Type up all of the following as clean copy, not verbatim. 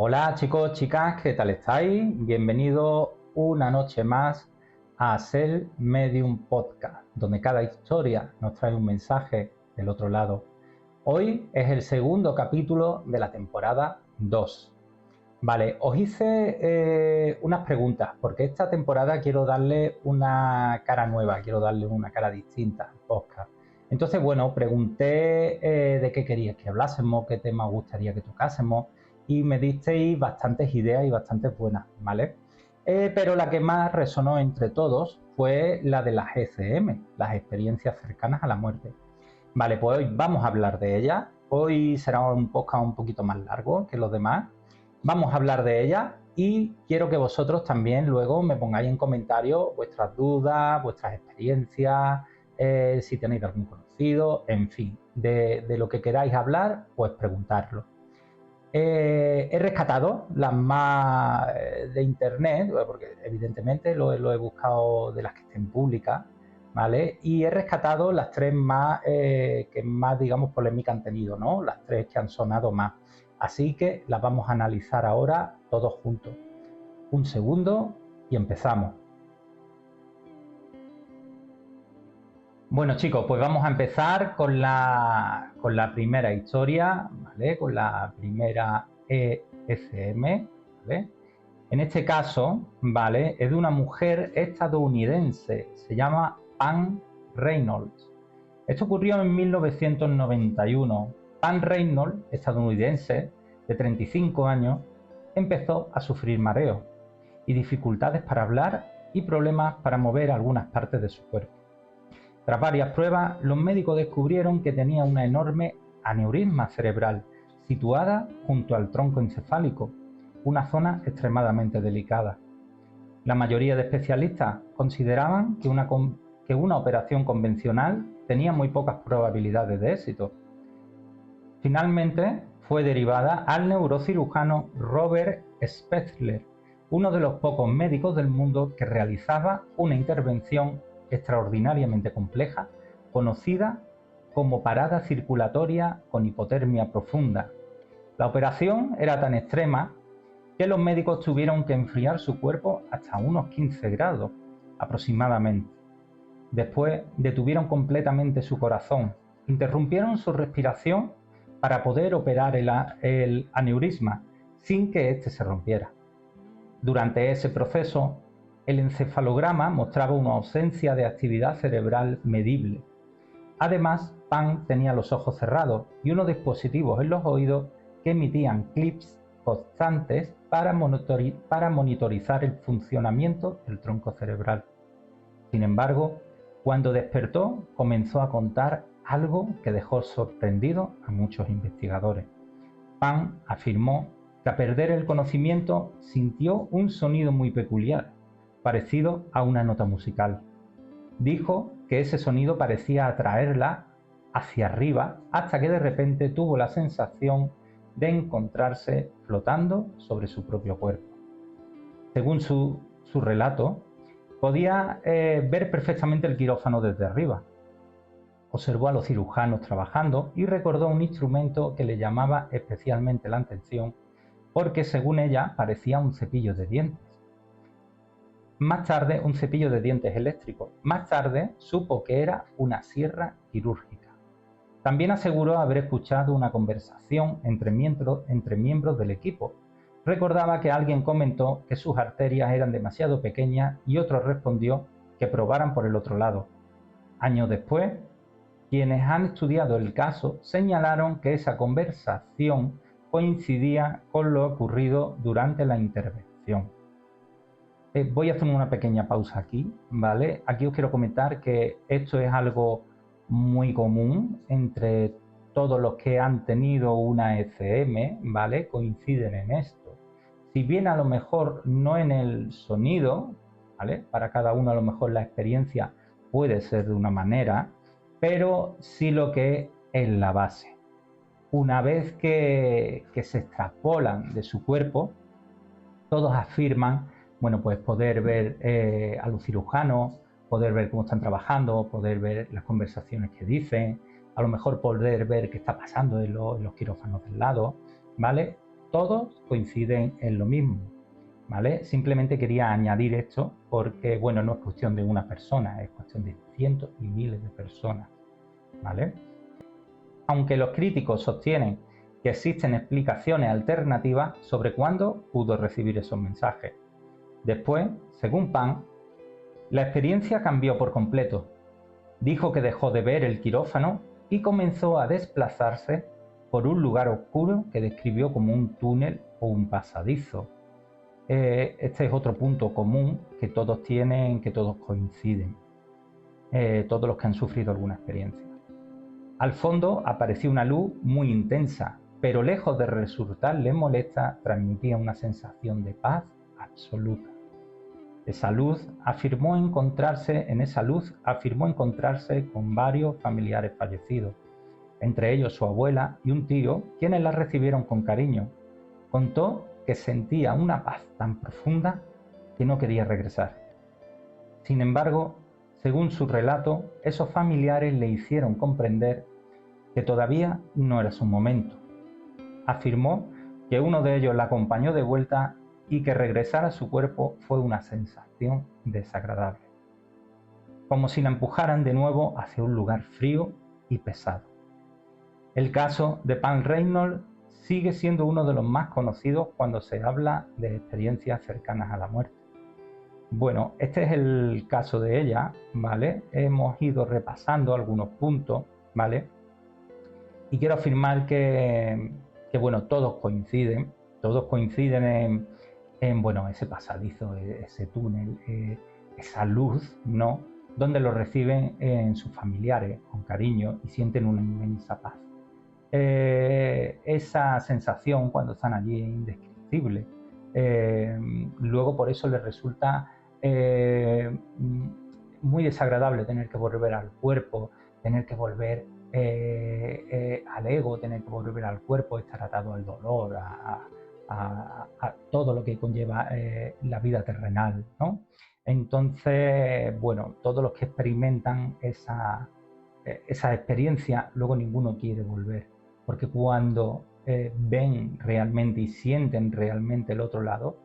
Hola chicos, chicas, ¿qué tal estáis? Bienvenidos una noche más a Ser Medium Podcast, donde cada historia nos trae un mensaje del otro lado. Hoy es el segundo capítulo de la temporada 2. Vale, os hice unas preguntas, porque esta temporada quiero darle una cara nueva, quiero darle una cara distinta al podcast. Entonces, bueno, pregunté de qué queríais que hablásemos, qué tema os gustaría que tocásemos, y me disteis bastantes ideas y bastantes buenas, ¿vale? Pero la que más resonó entre todos fue la de las ECM, las experiencias cercanas a la muerte. Vale, pues hoy vamos a hablar de ella. Hoy será un podcast un poquito más largo que los demás. Vamos a hablar de ella y quiero que vosotros también luego me pongáis en comentarios vuestras dudas, vuestras experiencias, si tenéis algún conocido, en fin, de lo que queráis hablar, pues preguntarlo. He rescatado las más de internet, porque evidentemente lo he buscado de las que estén públicas, ¿vale? Y he rescatado las tres más que más, digamos, polémica han tenido, ¿no? Las tres que han sonado más. Así que las vamos a analizar ahora todos juntos. Un segundo y empezamos. Bueno chicos, pues vamos a empezar con la primera historia, ¿vale? Con la primera ESM, ¿vale? En este caso, ¿vale? Es de una mujer estadounidense, se llama Pam Reynolds. Esto ocurrió en 1991. Pam Reynolds, estadounidense, de 35 años, empezó a sufrir mareo y dificultades para hablar y problemas para mover algunas partes de su cuerpo. Tras varias pruebas, los médicos descubrieron que tenía una enorme aneurisma cerebral situada junto al tronco encefálico, una zona extremadamente delicada. La mayoría de especialistas consideraban que una operación convencional tenía muy pocas probabilidades de éxito. Finalmente, fue derivada al neurocirujano Robert Spezler, uno de los pocos médicos del mundo que realizaba una intervención extraordinariamente compleja, conocida como parada circulatoria con hipotermia profunda. La operación era tan extrema que los médicos tuvieron que enfriar su cuerpo hasta unos 15 grados aproximadamente. Después detuvieron completamente su corazón, interrumpieron su respiración para poder operar el aneurisma sin que éste se rompiera. Durante ese proceso, el encefalograma mostraba una ausencia de actividad cerebral medible. Además, Pam tenía los ojos cerrados y unos dispositivos en los oídos que emitían clips constantes para monitorizar el funcionamiento del tronco cerebral. Sin embargo, cuando despertó, comenzó a contar algo que dejó sorprendido a muchos investigadores. Pam afirmó que al perder el conocimiento sintió un sonido muy peculiar, parecido a una nota musical. Dijo que ese sonido parecía atraerla hacia arriba hasta que de repente tuvo la sensación de encontrarse flotando sobre su propio cuerpo. Según su relato, podía ver perfectamente el quirófano desde arriba. Observó a los cirujanos trabajando y recordó un instrumento que le llamaba especialmente la atención porque, según ella, parecía un cepillo de dientes. Más tarde, un cepillo de dientes eléctrico. Más tarde, supo que era una sierra quirúrgica. También aseguró haber escuchado una conversación entre miembros del equipo. Recordaba que alguien comentó que sus arterias eran demasiado pequeñas y otro respondió que probaran por el otro lado. Años después, quienes han estudiado el caso señalaron que esa conversación coincidía con lo ocurrido durante la intervención. Voy a hacer una pequeña pausa aquí, ¿vale? Aquí os quiero comentar que esto es algo muy común entre todos los que han tenido una ECM, ¿vale? Coinciden en esto. Si bien a lo mejor no en el sonido, ¿vale? Para cada uno a lo mejor la experiencia puede ser de una manera, pero sí lo que es la base. Una vez que se extrapolan de su cuerpo, todos afirman, bueno, pues poder ver a los cirujanos, poder ver cómo están trabajando, poder ver las conversaciones que dicen, a lo mejor poder ver qué está pasando en los quirófanos del lado, ¿vale? todos coinciden en lo mismo, ¿vale? Simplemente quería añadir esto porque, bueno, no es cuestión de una persona, es cuestión de cientos y miles de personas, ¿vale? Aunque los críticos sostienen que existen explicaciones alternativas sobre cuándo pudo recibir esos mensajes. Después, según Pan, la experiencia cambió por completo. Dijo que dejó de ver el quirófano y comenzó a desplazarse por un lugar oscuro que describió como un túnel o un pasadizo. Este es otro punto común que todos tienen, que todos coinciden, todos los que han sufrido alguna experiencia. Al fondo apareció una luz muy intensa, pero lejos de resultarle molesta, transmitía una sensación de paz absoluta. En esa luz afirmó encontrarse con varios familiares fallecidos, entre ellos su abuela y un tío, quienes la recibieron con cariño. Contó que sentía una paz tan profunda que no quería regresar. Sin embargo, según su relato, esos familiares le hicieron comprender que todavía no era su momento. Afirmó que uno de ellos la acompañó de vuelta y que regresar a su cuerpo fue una sensación desagradable, como si la empujaran de nuevo hacia un lugar frío y pesado. El caso de Pan Reynolds sigue siendo uno de los más conocidos cuando se habla de experiencias cercanas a la muerte. Bueno, este es el caso de ella, ¿vale? Hemos ido repasando algunos puntos, ¿vale? Y quiero afirmar que bueno, todos coinciden en bueno, ese pasadizo, ese túnel, esa luz, ¿no? Donde lo reciben en sus familiares con cariño y sienten una inmensa paz. Esa sensación cuando están allí es indescriptible. Luego por eso les resulta muy desagradable tener que volver al cuerpo, tener que volver al ego, tener que volver al cuerpo, estar atado al dolor, a todo lo que conlleva la vida terrenal, ¿no? Entonces, bueno, todos los que experimentan esa experiencia, luego ninguno quiere volver, porque cuando ven realmente y sienten realmente el otro lado,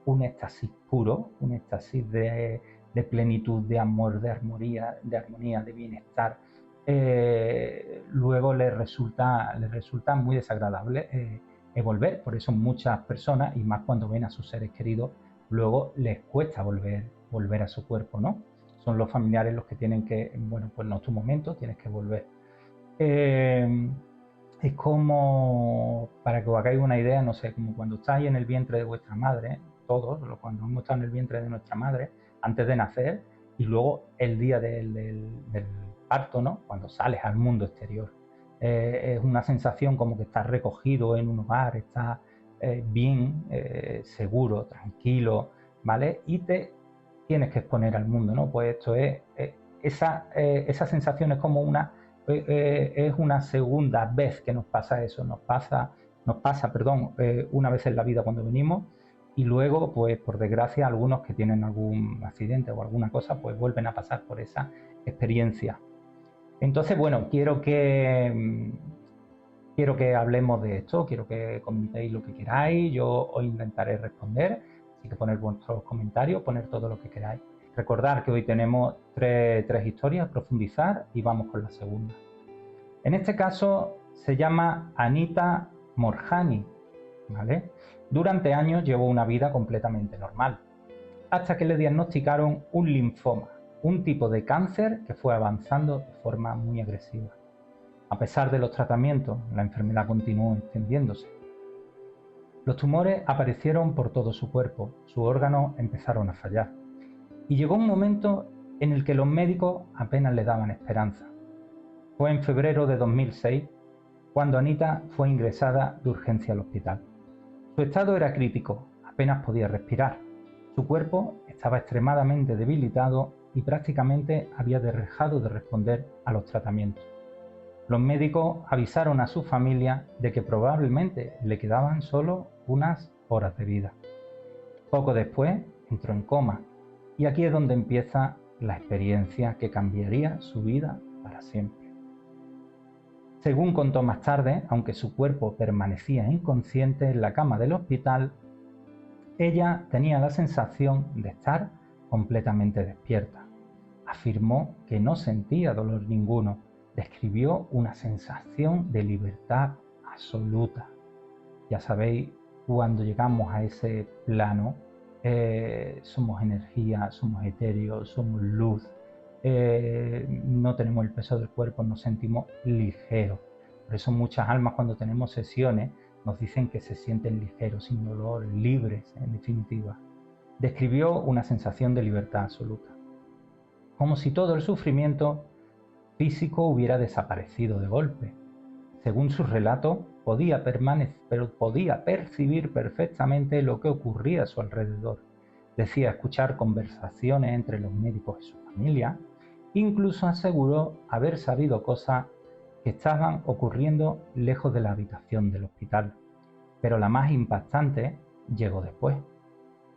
un éxtasis puro, un éxtasis de plenitud, de amor, de armonía, de bienestar, luego les resulta muy desagradable volver. Por eso muchas personas, y más cuando ven a sus seres queridos, luego les cuesta volver a su cuerpo, ¿no? Son los familiares los que tienen que, bueno, pues no es tu momento, tienes que volver. Es como, para que os hagáis una idea, no sé, como cuando estáis en el vientre de vuestra madre, todos, cuando hemos estado en el vientre de nuestra madre, antes de nacer, y luego el día del parto, ¿no? Cuando sales al mundo exterior. Es una sensación como que estás recogido en un hogar, estás bien, seguro, tranquilo, ¿vale? Y te tienes que exponer al mundo, ¿no? Pues esto es, esa sensación es como es una segunda vez que nos pasa eso, nos pasa, una vez en la vida cuando venimos, y luego, pues por desgracia, algunos que tienen algún accidente o alguna cosa, pues vuelven a pasar por esa experiencia. Entonces, bueno, quiero que hablemos de esto, quiero que comentéis lo que queráis, yo os intentaré responder, así que poner vuestros comentarios, poner todo lo que queráis. Recordad que hoy tenemos tres historias, profundizar, y vamos con la segunda. En este caso se llama Anita Morjani, ¿vale? Durante años llevó una vida completamente normal, hasta que le diagnosticaron un linfoma, un tipo de cáncer que fue avanzando de forma muy agresiva. A pesar de los tratamientos, la enfermedad continuó extendiéndose. Los tumores aparecieron por todo su cuerpo, sus órganos empezaron a fallar. Y llegó un momento en el que los médicos apenas le daban esperanza. Fue en febrero de 2006 cuando Anita fue ingresada de urgencia al hospital. Su estado era crítico, apenas podía respirar. Su cuerpo estaba extremadamente debilitado y prácticamente había dejado de responder a los tratamientos. Los médicos avisaron a su familia de que probablemente le quedaban solo unas horas de vida. Poco después entró en coma, y aquí es donde empieza la experiencia que cambiaría su vida para siempre. Según contó más tarde, aunque su cuerpo permanecía inconsciente en la cama del hospital, ella tenía la sensación de estar completamente despierta. Afirmó que no sentía dolor ninguno. Describió una sensación de libertad absoluta. Ya sabéis, cuando llegamos a ese plano, somos energía, somos etéreos, somos luz, no tenemos el peso del cuerpo, nos sentimos ligeros. Por eso muchas almas cuando tenemos sesiones nos dicen que se sienten ligeros, sin dolor, libres, en definitiva. Describió una sensación de libertad absoluta, como si todo el sufrimiento físico hubiera desaparecido de golpe. Según su relato, podía percibir perfectamente lo que ocurría a su alrededor. Decía escuchar conversaciones entre los médicos y su familia. Incluso aseguró haber sabido cosas que estaban ocurriendo lejos de la habitación del hospital. Pero la más impactante llegó después.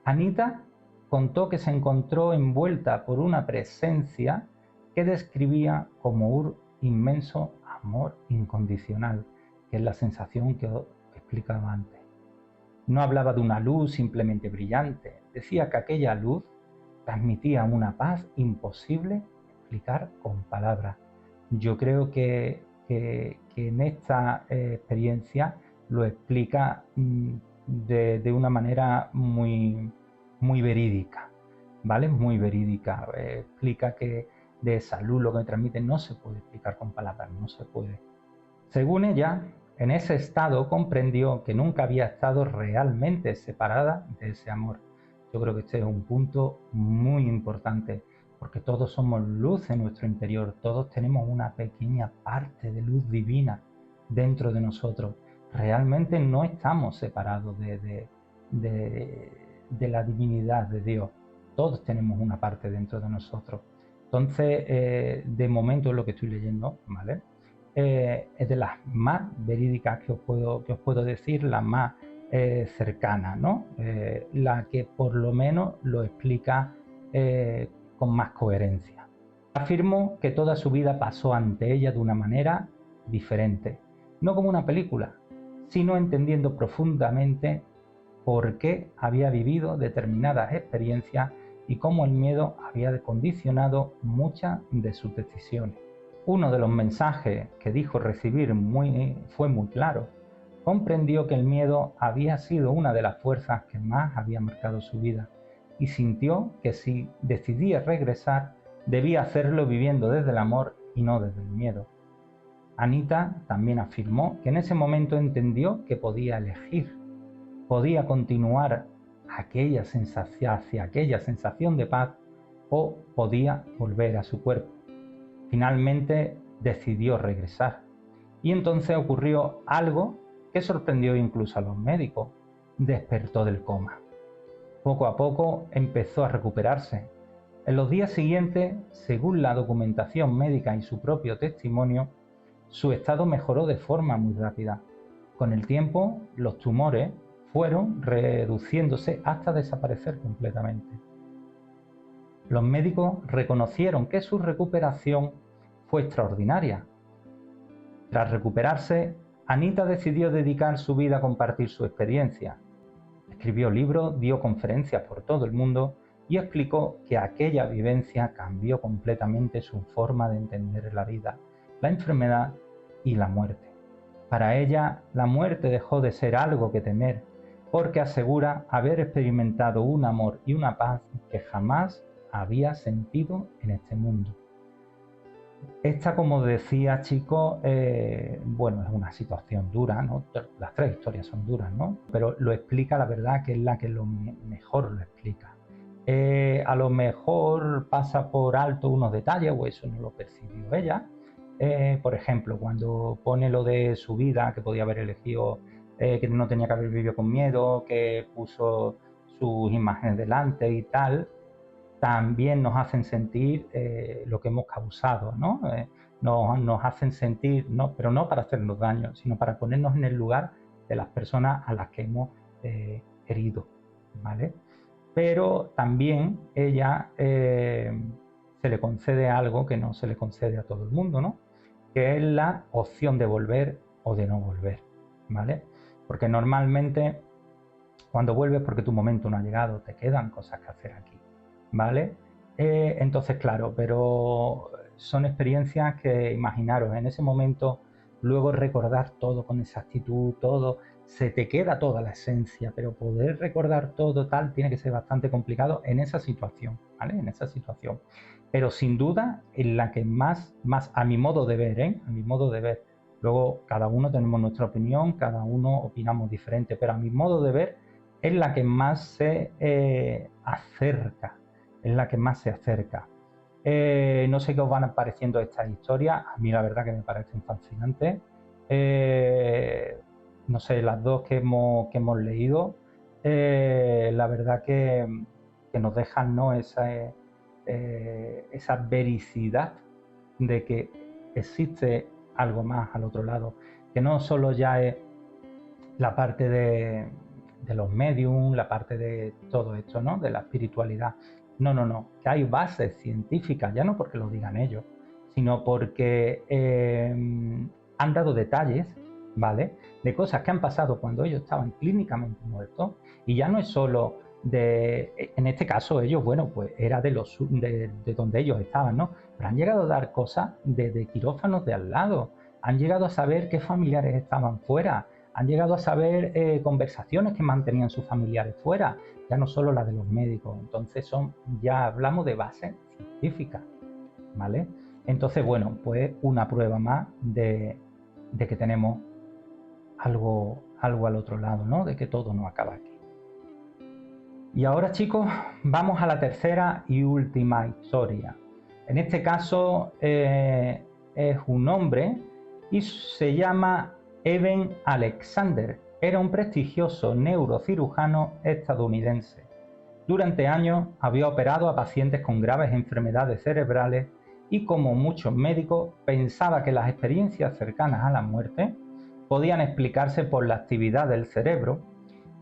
Anita contó que se encontró envuelta por una presencia que describía como un inmenso amor incondicional, que es la sensación que os explicaba antes. No hablaba de una luz simplemente brillante, decía que aquella luz transmitía una paz imposible de explicar con palabras. Yo creo que en esta experiencia lo explica de una manera muy verídica, ¿vale? Muy verídica. Explica que de esa luz lo que transmite no se puede explicar con palabras, no se puede. Según ella, en ese estado comprendió que nunca había estado realmente separada de ese amor. Yo creo que este es un punto muy importante, porque todos somos luz en nuestro interior, todos tenemos una pequeña parte de luz divina dentro de nosotros. Realmente no estamos separados de la divinidad de Dios. Todos tenemos una parte dentro de nosotros. Entonces, de momento es lo que estoy leyendo, ¿vale? Es de las más verídicas que os puedo decir, la más cercana, ¿no? La que por lo menos lo explica con más coherencia. Afirmó que toda su vida pasó ante ella de una manera diferente, no como una película, sino entendiendo profundamente por qué había vivido determinadas experiencias y cómo el miedo había condicionado muchas de sus decisiones. Uno de los mensajes que dijo recibir fue muy claro. Comprendió que el miedo había sido una de las fuerzas que más había marcado su vida y sintió que si decidía regresar, debía hacerlo viviendo desde el amor y no desde el miedo. Anita también afirmó que en ese momento entendió que podía elegir, podía continuar hacia aquella sensación de paz o podía volver a su cuerpo. Finalmente decidió regresar y entonces ocurrió algo que sorprendió incluso a los médicos. Despertó del coma. Poco a poco empezó a recuperarse. En los días siguientes, según la documentación médica y su propio testimonio, su estado mejoró de forma muy rápida. Con el tiempo, los tumores fueron reduciéndose hasta desaparecer completamente. Los médicos reconocieron que su recuperación fue extraordinaria. Tras recuperarse, Anita decidió dedicar su vida a compartir su experiencia. Escribió libros, dio conferencias por todo el mundo y explicó que aquella vivencia cambió completamente su forma de entender la vida, la enfermedad y la muerte. Para ella, la muerte dejó de ser algo que temer, porque asegura haber experimentado un amor y una paz que jamás había sentido en este mundo. Esta, como decía, chicos, bueno, es una situación dura, ¿no? Las tres historias son duras, ¿no? Pero lo explica, la verdad, que es la que mejor lo explica. A lo mejor pasa por alto unos detalles, o eso no lo percibió ella. Por ejemplo, cuando pone lo de su vida, que podía haber elegido, que no tenía que haber vivido con miedo, que puso sus imágenes delante y tal, también nos hacen sentir lo que hemos causado, ¿no? Nos hacen sentir, no, pero no para hacernos daño, sino para ponernos en el lugar de las personas a las que hemos herido, ¿vale? Pero también ella se le concede algo que no se le concede a todo el mundo, ¿no? que es la opción de volver o de no volver, ¿vale? Porque normalmente cuando vuelves porque tu momento no ha llegado, te quedan cosas que hacer aquí, ¿vale? Entonces, claro, pero son experiencias que, imaginaros, en ese momento, luego recordar todo con exactitud, todo, se te queda toda la esencia, pero poder recordar todo tal tiene que ser bastante complicado en esa situación, ¿vale? En esa situación. Pero sin duda, en la que más a mi modo de ver, ¿eh? A mi modo de ver. Luego, cada uno tenemos nuestra opinión, cada uno opinamos diferente, pero a mi modo de ver, es la que más se acerca, es la que más se acerca. No sé qué os van pareciendo estas historias, a mí la verdad que me parecen fascinantes. No sé, las dos que hemos leído, la verdad que nos dejan, ¿no?, esa vericidad de que existe algo más al otro lado, que no solo ya es la parte de los medium, la parte de todo esto, ¿no?, de la espiritualidad. No, que hay bases científicas, ya no porque lo digan ellos, sino porque han dado detalles, ¿vale?, de cosas que han pasado cuando ellos estaban clínicamente muertos, y ya no es solo en este caso ellos, bueno, pues era de donde ellos estaban, ¿no?, pero han llegado a dar cosas de quirófanos de al lado, han llegado a saber qué familiares estaban fuera, han llegado a saber conversaciones que mantenían sus familiares fuera, ya no solo las de los médicos. Entonces ya hablamos de base científica, ¿vale? Entonces, bueno, pues una prueba más de que tenemos algo al otro lado, ¿no?, de que todo no acaba aquí. Y ahora, chicos, vamos a la tercera y última historia. En este caso es un hombre y se llama Eben Alexander. Era un prestigioso neurocirujano estadounidense. Durante años había operado a pacientes con graves enfermedades cerebrales y, como muchos médicos, pensaba que las experiencias cercanas a la muerte podían explicarse por la actividad del cerebro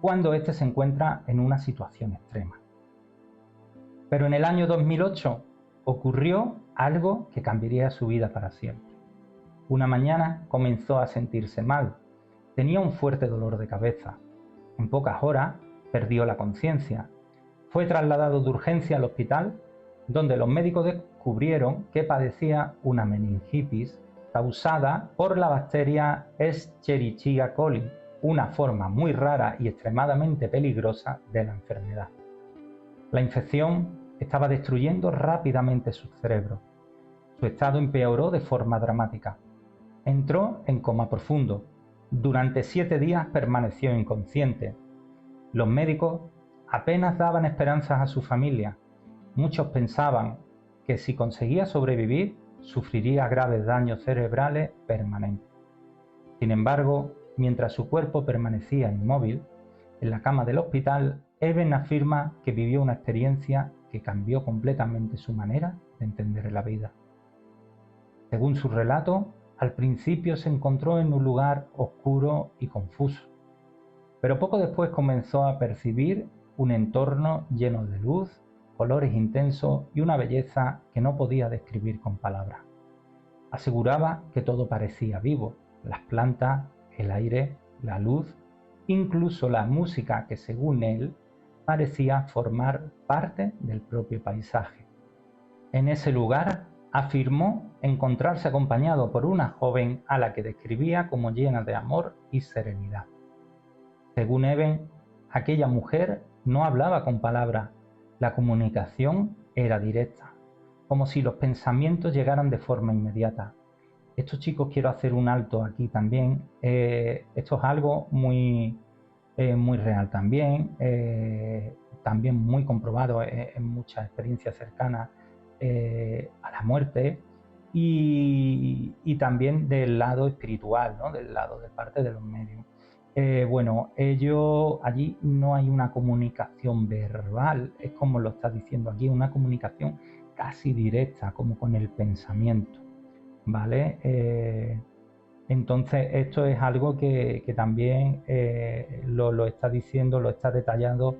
cuando éste se encuentra en una situación extrema. Pero en el año 2008 ocurrió algo que cambiaría su vida para siempre. Una mañana comenzó a sentirse mal. Tenía un fuerte dolor de cabeza. En pocas horas perdió la conciencia. Fue trasladado de urgencia al hospital, donde los médicos descubrieron que padecía una meningitis causada por la bacteria Escherichia coli, una forma muy rara y extremadamente peligrosa de la enfermedad. La infección estaba destruyendo rápidamente su cerebro. Su estado empeoró de forma dramática. Entró en coma profundo. Durante 7 días permaneció inconsciente. Los médicos apenas daban esperanzas a su familia. Muchos pensaban que si conseguía sobrevivir, sufriría graves daños cerebrales permanentes. Sin embargo, mientras su cuerpo permanecía inmóvil, en la cama del hospital, Eben afirma que vivió una experiencia que cambió completamente su manera de entender la vida. Según su relato, al principio se encontró en un lugar oscuro y confuso, pero poco después comenzó a percibir un entorno lleno de luz, colores intensos y una belleza que no podía describir con palabras. Aseguraba que todo parecía vivo: las plantas, el aire, la luz, incluso la música, que según él parecía formar parte del propio paisaje. En ese lugar afirmó encontrarse acompañado por una joven a la que describía como llena de amor y serenidad. Según Eben, aquella mujer no hablaba con palabras, la comunicación era directa, como si los pensamientos llegaran de forma inmediata. Esto, chicos, quiero hacer un alto aquí también. Esto es algo muy real también, también muy comprobado en muchas experiencias cercanas a la muerte, y también del lado espiritual, ¿no?, del lado de parte de los medios. Bueno, allí no hay una comunicación verbal, es como lo está diciendo aquí, una comunicación casi directa, como con el pensamiento, ¿vale? Entonces esto es algo que también lo está diciendo, lo está detallando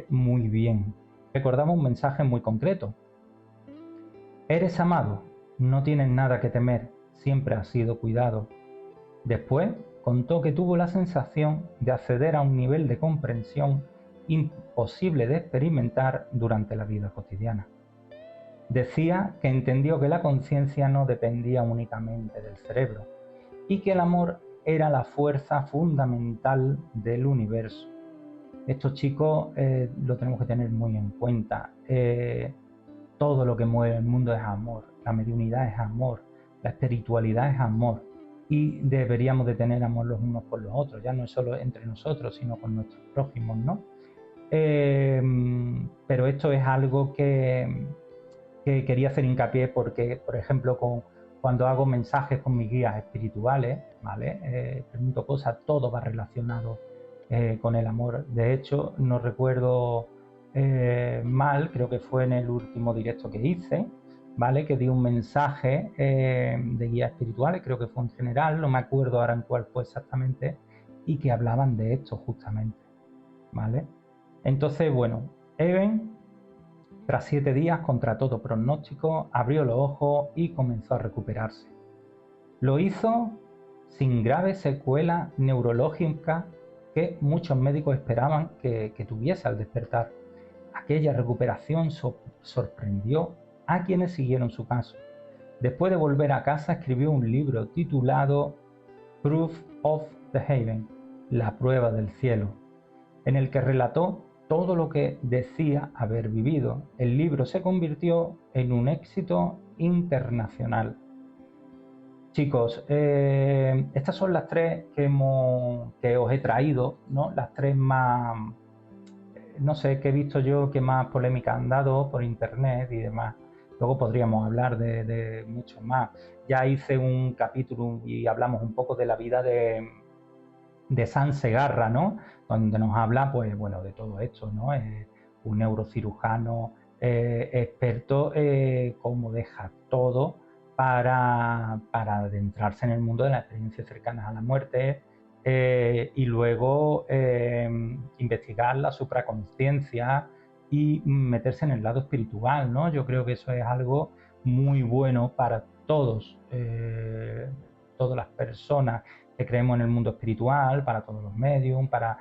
muy bien. Recordamos un mensaje muy concreto. Eres amado, no tienes nada que temer, siempre ha sido cuidado. Después contó que tuvo la sensación de acceder a un nivel de comprensión imposible de experimentar durante la vida cotidiana. Decía que entendió que la conciencia no dependía únicamente del cerebro y que el amor era la fuerza fundamental del universo. Esto, chicos, lo tenemos que tener muy en cuenta. Todo lo que mueve el mundo es amor, la mediunidad es amor, la espiritualidad es amor, y deberíamos de tener amor los unos por los otros, ya no es solo entre nosotros, sino con nuestros prójimos, ¿no? Pero esto es algo que quería hacer hincapié porque, por ejemplo, cuando hago mensajes con mis guías espirituales, ¿vale? Pregunto cosas, todo va relacionado con el amor. De hecho, no recuerdo mal, creo que fue en el último directo que hice, ¿vale? Que di un mensaje de guías espirituales, creo que fue en general, no me acuerdo ahora en cuál fue exactamente, y que hablaban de esto justamente, ¿vale? Entonces, bueno, Eben, tras 7 días, contra todo pronóstico, abrió los ojos y comenzó a recuperarse. Lo hizo sin graves secuelas neurológicas que muchos médicos esperaban que tuviese al despertar. Aquella recuperación sorprendió a quienes siguieron su caso. Después de volver a casa, escribió un libro titulado Proof of the Heaven, la prueba del cielo, en el que relató todo lo que decía haber vivido. El libro se convirtió en un éxito internacional. Chicos, estas son las 3 que os he traído, ¿no? Las 3 más, no sé, que he visto yo que más polémica han dado por internet y demás. Luego podríamos hablar de mucho más. Ya hice un capítulo y hablamos un poco de la vida de San Segarra, ¿no? Donde nos habla, pues, bueno, de todo esto, ¿no? Un neurocirujano experto, cómo deja todo para adentrarse en el mundo de las experiencias cercanas a la muerte y luego investigar la supraconsciencia y meterse en el lado espiritual, ¿no? Yo creo que eso es algo muy bueno para todos, todas las personas que creemos en el mundo espiritual, para todos los medios, para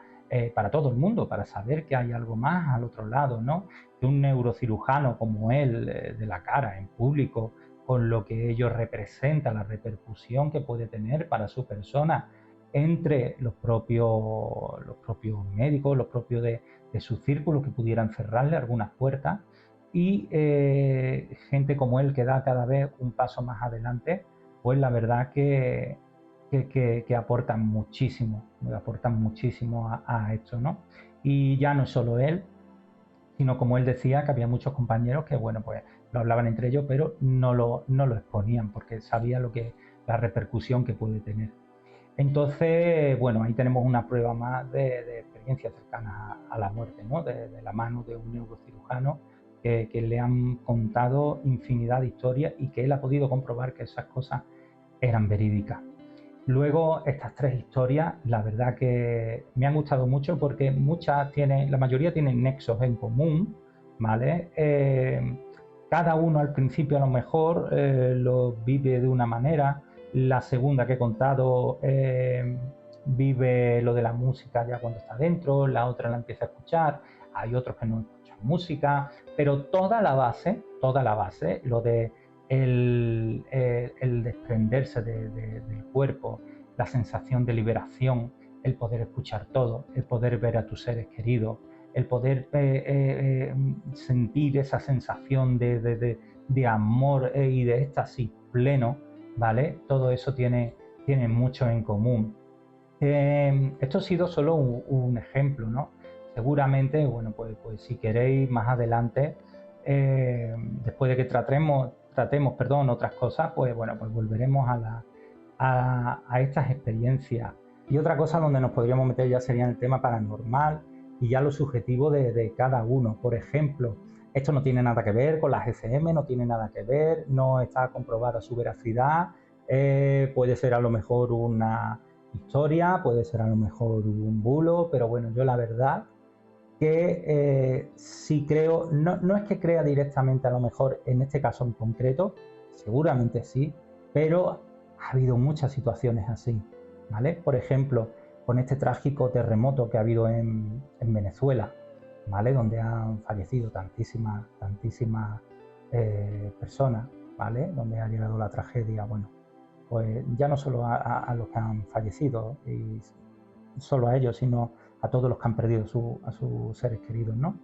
todo el mundo, para saber que hay algo más al otro lado, ¿no? Que un neurocirujano como él, de la cara, en público, con lo que ello representa, la repercusión que puede tener para su persona entre los propios médicos, los propios de su círculo, que pudieran cerrarle algunas puertas, y gente como él que da cada vez un paso más adelante, pues la verdad que aportan muchísimo a esto, ¿no? Y ya no es solo él, sino como él decía, que había muchos compañeros que, bueno, pues lo hablaban entre ellos, pero no lo exponían porque sabía la repercusión que puede tener. Entonces, bueno, ahí tenemos una prueba más de experiencias cercanas a la muerte, ¿no? De la mano de un neurocirujano que le han contado infinidad de historias y que él ha podido comprobar que esas cosas eran verídicas. Luego, estas 3 historias, la verdad que me han gustado mucho porque la mayoría tienen nexos en común, ¿vale? Cada uno al principio a lo mejor lo vive de una manera. La segunda que he contado vive lo de la música ya cuando está dentro, la otra la empieza a escuchar, hay otros que no escuchan música, pero toda la base, lo de el desprenderse del cuerpo, la sensación de liberación, el poder escuchar todo, el poder ver a tus seres queridos, el poder sentir esa sensación de amor y de éxtasis pleno, ¿vale? Todo eso tiene mucho en común. Esto ha sido solo un ejemplo, ¿no? Seguramente, bueno, pues si queréis más adelante, después de que tratemos otras cosas, pues bueno, pues volveremos a estas experiencias. Y otra cosa donde nos podríamos meter ya sería en el tema paranormal y ya lo subjetivo de cada uno. Por ejemplo, esto no tiene nada que ver con las ECM, no tiene nada que ver, no está comprobada su veracidad, puede ser a lo mejor una historia, puede ser a lo mejor un bulo, pero bueno, yo la verdad que sí creo, no es que crea directamente a lo mejor en este caso en concreto, seguramente sí, pero ha habido muchas situaciones así, ¿vale? Por ejemplo, con este trágico terremoto que ha habido en Venezuela, ¿vale? Donde han fallecido tantísimas personas, ¿vale? Donde ha llegado la tragedia, bueno, pues ya no solo a los que han fallecido y solo a ellos, sino a todos los que han perdido a sus seres queridos, ¿no?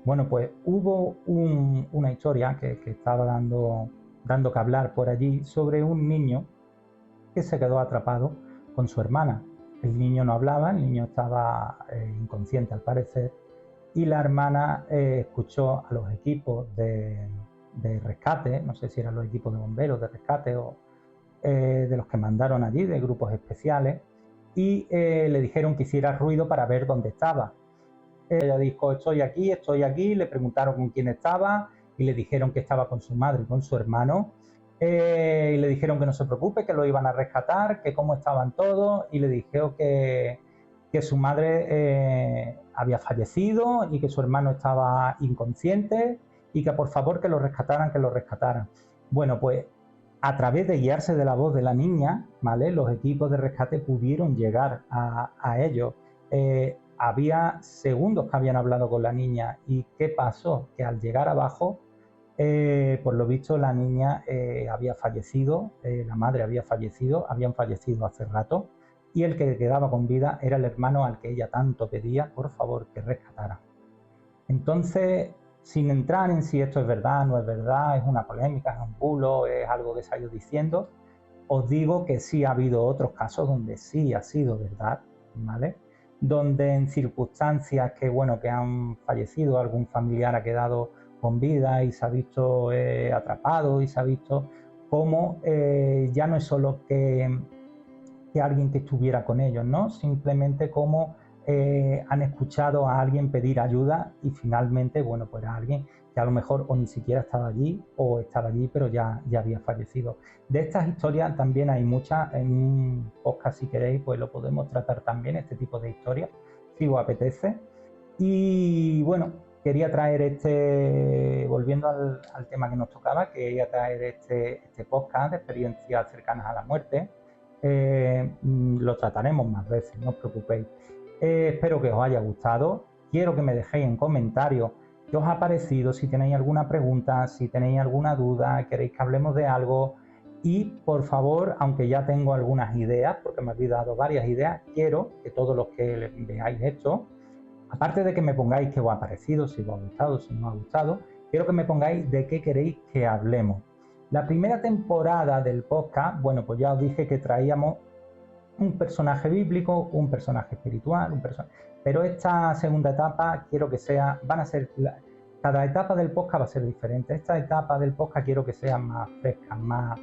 Bueno, pues hubo una historia que estaba dando que hablar por allí sobre un niño que se quedó atrapado con su hermana. El niño no hablaba, el niño estaba inconsciente al parecer, y la hermana escuchó a los equipos de rescate, no sé si eran los equipos de bomberos de rescate o de los que mandaron allí, de grupos especiales, y le dijeron que hiciera ruido para ver dónde estaba. Ella dijo, estoy aquí, le preguntaron con quién estaba y le dijeron que estaba con su madre y con su hermano. Y le dijeron que no se preocupe, que lo iban a rescatar, que cómo estaban todos, y le dijeron que su madre había fallecido y que su hermano estaba inconsciente y que por favor que lo rescataran. Bueno, pues a través de guiarse de la voz de la niña, ¿vale? Los equipos de rescate pudieron llegar a ellos. Había segundos que habían hablado con la niña y ¿qué pasó? Que al llegar abajo, por lo visto la niña había fallecido, la madre había fallecido, habían fallecido hace rato, y el que quedaba con vida era el hermano al que ella tanto pedía, por favor, que rescatara. Entonces, sin entrar en si esto es verdad, no es verdad, es una polémica, es un bulo, es algo que se ha ido diciendo, os digo que sí ha habido otros casos donde sí ha sido verdad, ¿vale? Donde en circunstancias que, bueno, que han fallecido, algún familiar ha quedado con vida y se ha visto atrapado y se ha visto cómo ya no es solo que alguien que estuviera con ellos, ¿no? Simplemente como han escuchado a alguien pedir ayuda y finalmente, bueno, pues era alguien que a lo mejor o ni siquiera estaba allí o estaba allí pero ya había fallecido. De estas historias también hay muchas, en un podcast si queréis pues lo podemos tratar también, este tipo de historias, si os apetece. Y bueno, quería traer volviendo al tema que nos tocaba, quería traer este podcast de experiencias cercanas a la muerte. Lo trataremos más veces, no os preocupéis. Espero que os haya gustado. Quiero que me dejéis en comentarios qué os ha parecido, si tenéis alguna pregunta, si tenéis alguna duda, queréis que hablemos de algo. Y por favor, aunque ya tengo algunas ideas, porque me habéis dado varias ideas, quiero que todos los que veáis esto, aparte de que me pongáis qué os ha parecido, si os ha gustado, si no os ha gustado, quiero que me pongáis de qué queréis que hablemos. La primera temporada del podcast, bueno, pues ya os dije que traíamos un personaje bíblico, un personaje espiritual, pero esta segunda etapa quiero que sea, cada etapa del podcast va a ser diferente. Esta etapa del podcast quiero que sea más fresca, más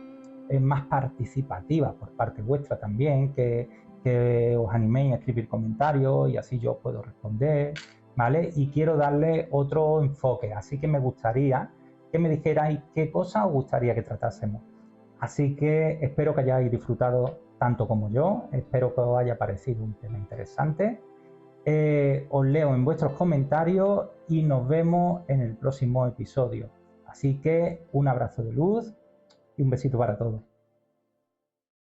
participativa por parte vuestra también, que os animéis a escribir comentarios y así yo puedo responder, ¿vale? Y quiero darle otro enfoque, así que me gustaría que me dijerais qué cosa os gustaría que tratásemos. Así que espero que hayáis disfrutado tanto como yo, espero que os haya parecido un tema interesante. Os leo en vuestros comentarios y nos vemos en el próximo episodio. Así que un abrazo de luz y un besito para todos.